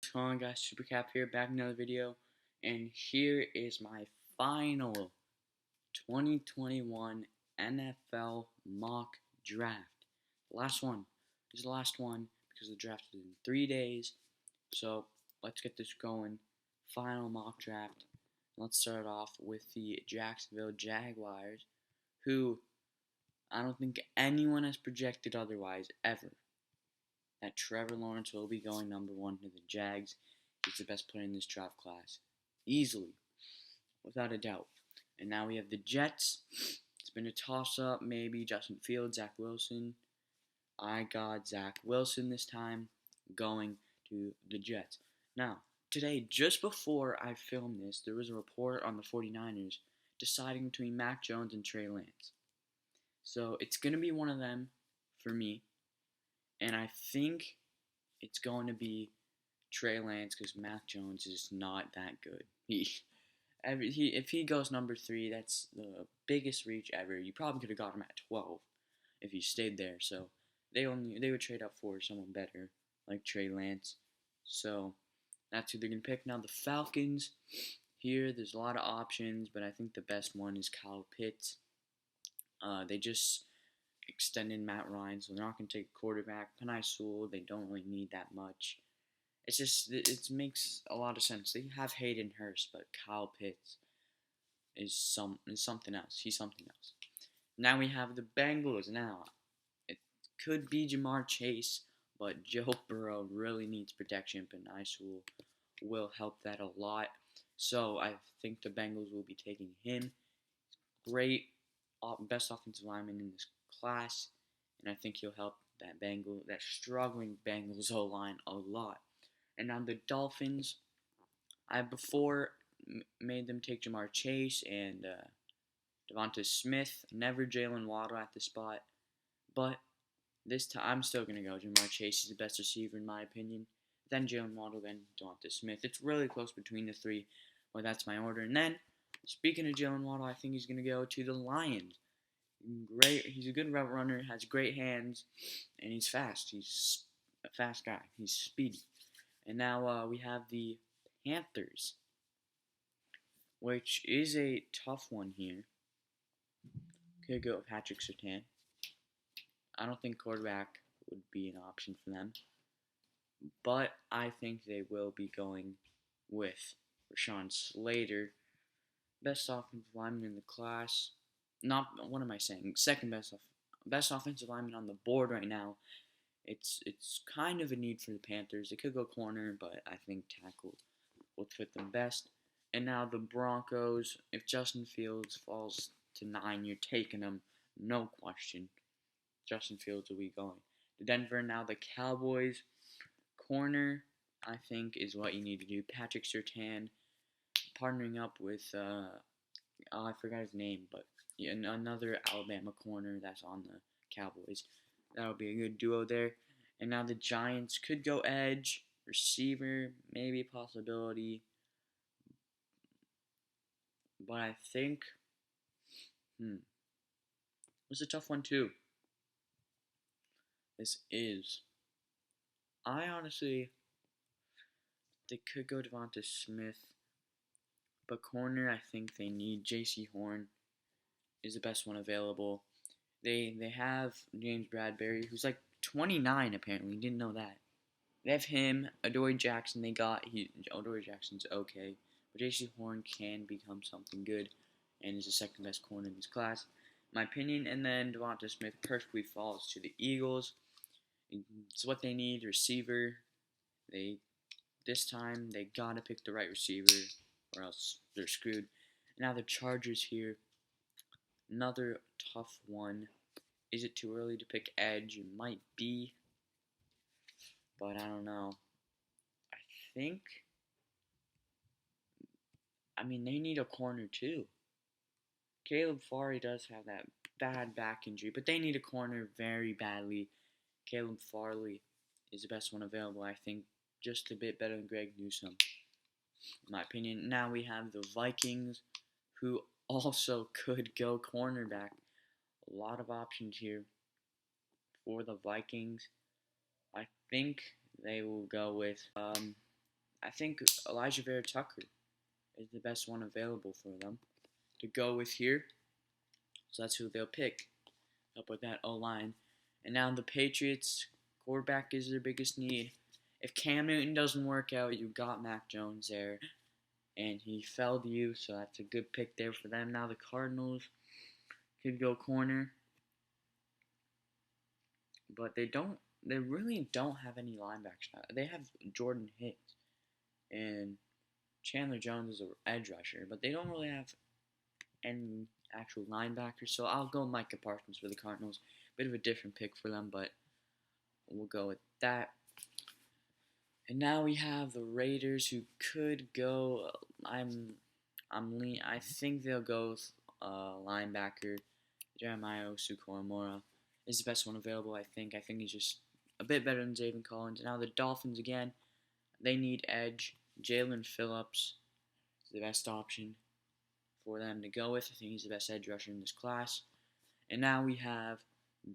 what's going on, guys? Supercap here, back in another video, and here is my final 2021 NFL mock draft. The last one. This is the last one because the draft is in 3 days. So let's get this going. Final mock draft. Let's start off with the Jacksonville Jaguars, who I don't think anyone has projected otherwise ever. That Trevor Lawrence will be going number 1 to the Jags. He's the best player in this draft class. Easily. Without a doubt. And now we have the Jets. It's been a toss-up. Maybe Justin Fields, Zach Wilson. I got Zach Wilson this time going to the Jets. Now, today, just before I filmed this, there was a report on the 49ers deciding between Mac Jones and Trey Lance. So it's going to be one of them for me. And I think it's going to be Trey Lance because Mac Jones is not that good. If he goes number 3, that's the biggest reach ever. You probably could have got him at 12 if he stayed there. So they would trade up for someone better like Trey Lance. So that's who they're gonna pick. Now the Falcons. Here, there's a lot of options, but I think the best one is Kyle Pitts. They just extended Matt Ryan, so they're not going to take a quarterback. Penei Sewell, they don't really need that much. It's just, it makes a lot of sense. They have Hayden Hurst, but Kyle Pitts is something else. He's something else. Now we have the Bengals. Now, it could be Jamar Chase, but Joe Burrow really needs protection. Penei Sewell will help that a lot. So I think the Bengals will be taking him. Great, best offensive lineman in this class, and I think he'll help that struggling Bengals O-line a lot. And now the Dolphins, I before made them take Jamar Chase and Devonta Smith, never Jalen Waddle at the spot, but this time I'm still going to go Jamar Chase. Is the best receiver in my opinion, then Jalen Waddle, then Devonta Smith. It's really close between the three, but that's my order. And then, speaking of Jalen Waddle, I think he's going to go to the Lions. Great, he's a good route runner, has great hands, and he's fast. He's a fast guy. He's speedy. And now we have the Panthers, which is a tough one here. Could go with Patrick Surtain. I don't think quarterback would be an option for them, but I think they will be going with Rashawn Slater, best offensive lineman in the class. Not, what am I saying? Second best offensive lineman on the board right now. It's kind of a need for the Panthers. They could go corner, but I think tackle will fit them best. And now the Broncos. If Justin Fields falls to 9, you're taking him, no question. Justin Fields will be going to Denver. Now the Cowboys. Corner, I think, is what you need to do. Patrick Surtain, partnering up with I forgot his name, but another Alabama corner that's on the Cowboys. That'll be a good duo there. And now the Giants could go edge, receiver, maybe a possibility. But I think, it's a tough one too. I honestly, they could go Devonta Smith. But corner, I think they need J.C. Horn is the best one available. They have James Bradbury, who's like 29 apparently. Didn't know that. They have him, Adoree Jackson. Adoree Jackson's okay, but J.C. Horn can become something good, and is the second best corner in this class, in my opinion. And then Devonta Smith perfectly falls to the Eagles. It's what they need, receiver. This time they gotta pick the right receiver, or else they're screwed. Now the Chargers here, another tough one. Is it too early to pick edge? It might be, but I don't know. I think, they need a corner too. Caleb Farley does have that bad back injury, but they need a corner very badly. Caleb Farley is the best one available, I think, just a bit better than Greg Newsome, in my opinion. Now we have the Vikings, who also could go cornerback. A lot of options here for the Vikings. I think they will go with I think Elijah Vera Tucker is the best one available for them to go with here. So that's who they'll pick up with that O-line. And now the Patriots, quarterback is their biggest need. If Cam Newton doesn't work out, you've got Mac Jones there. And he fell to you, so that's a good pick there for them. Now the Cardinals could go corner. But they really don't have any linebackers now. They have Jordan Hicks and Chandler Jones is an edge rusher, but they don't really have any actual linebackers. So I'll go Micah Parsons for the Cardinals. Bit of a different pick for them, but we'll go with that. And now we have the Raiders, who could go. I think they'll go with linebacker Jeremiah Owusu-Koramoah is the best one available. I think he's just a bit better than Zaven Collins. Now the Dolphins again, they need edge. Jalen Phillips is the best option for them to go with. I think he's the best edge rusher in this class. And now we have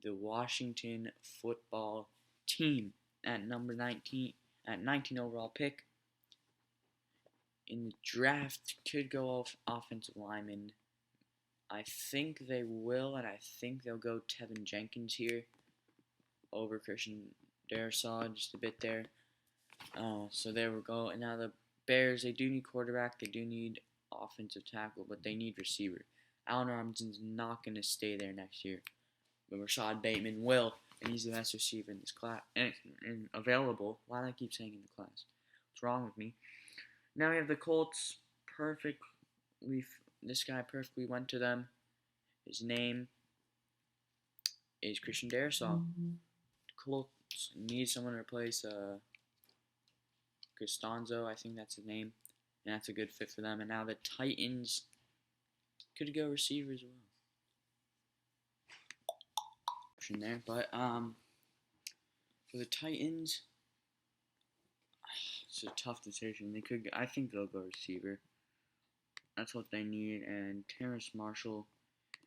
the Washington football team at number 19, at 19 overall pick. In the draft, could go off offensive lineman. I think they will, and I think they'll go Tevin Jenkins here over Christian Darrisaw, just a bit there. So there we go. And now the Bears, they do need quarterback, they do need offensive tackle, but they need receiver. Allen Robinson's not going to stay there next year, but Rashad Bateman will, and he's the best receiver in this class, and available. Why do I keep saying in the class? What's wrong with me? Now we have the Colts. This guy perfectly went to them. His name is Christian Darrisaw. Colts need someone to replace Costanzo. I think that's his name, and that's a good fit for them. And now the Titans could go receiver as well. Option there, but for the Titans, it's a tough decision. I think they'll go receiver. That's what they need, and Terrace Marshall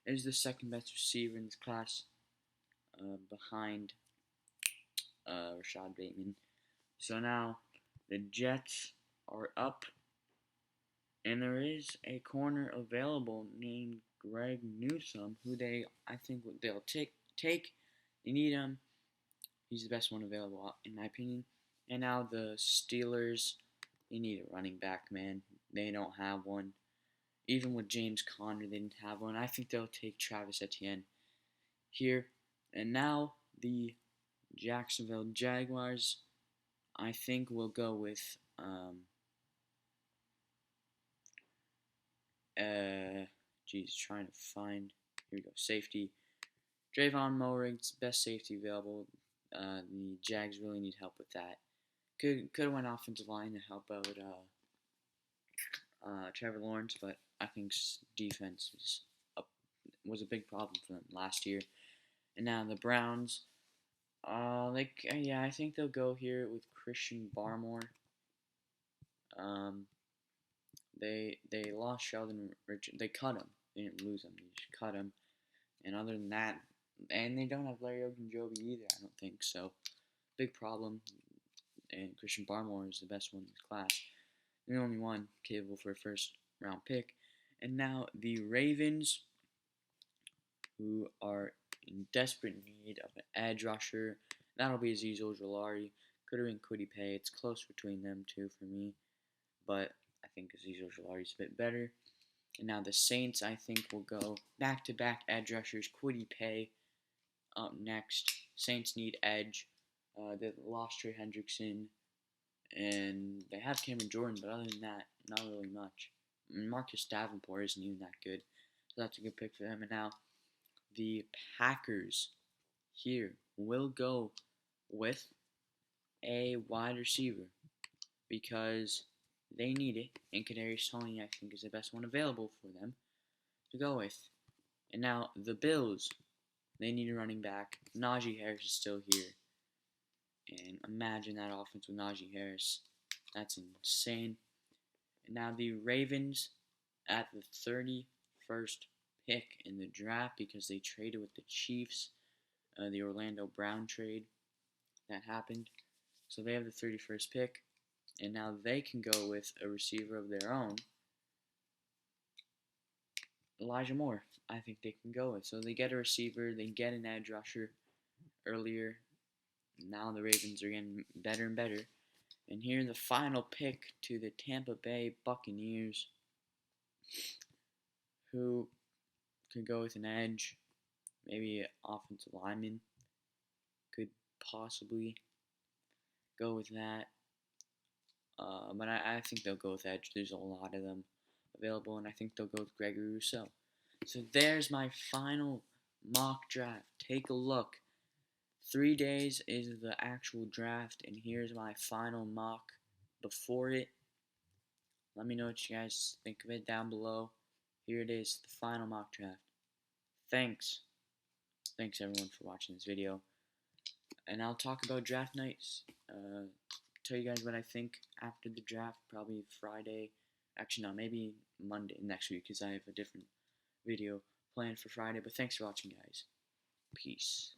is the second best receiver in this class, behind Rashad Bateman. So now the Jets are up, and there is a corner available named Greg Newsome, who I think they'll take. They need him. He's the best one available, in my opinion. And now the Steelers, they need a running back, man. They don't have one. Even with James Conner, they didn't have one. I think they'll take Travis Etienne here. And now the Jacksonville Jaguars, I think will go with trying to find, here we go, safety. Trayvon Moehrig, best safety available. The Jags really need help with that. Could have went offensive line to help out Trevor Lawrence, but I think defense was a big problem for them last year. And now the Browns, I think they'll go here with Christian Barmore. They lost Sheldon Richard. They cut him. They didn't lose him. They just cut him. And other than that, and they don't have Larry Ogunjobi either. I don't think so. Big problem. And Christian Barmore is the best one in this class. The only one capable for a first round pick. And now the Ravens, who are in desperate need of an edge rusher. That'll be Azeez Ojulari. Could have been Kwity Paye. It's close between them two for me, but I think Azeez Ojulari is a bit better. And now the Saints, I think, will go back-to-back edge rushers. Kwity Paye up next. Saints need edge. They lost Trey Hendrickson, and they have Cameron Jordan, but other than that, not really much. Marcus Davenport isn't even that good, so that's a good pick for them. And now the Packers here will go with a wide receiver because they need it, and Kadarius Toney, I think, is the best one available for them to go with. And now the Bills, they need a running back. Najee Harris is still here, and imagine that offense with Najee Harris. That's insane. And now the Ravens at the 31st pick in the draft because they traded with the Chiefs, the Orlando Brown trade that happened. So they have the 31st pick. and now they can go with a receiver of their own. Elijah Moore, I think they can go with. So they get a receiver, they get an edge rusher earlier. Now the Ravens are getting better and better. And here the final pick to the Tampa Bay Buccaneers, who could go with an edge, maybe an offensive lineman, could possibly go with that. But I think they'll go with edge. There's a lot of them available, and I think they'll go with Gregory Rousseau. So there's my final mock draft. Take a look. 3 days is the actual draft, and here's my final mock before it. Let me know what you guys think of it down below. Here it is, the final mock draft. Thanks. Thanks everyone for watching this video. And I'll talk about draft nights. Tell you guys what I think after the draft, probably Friday. Actually, no, maybe Monday next week, because I have a different video planned for Friday. But thanks for watching, guys. Peace.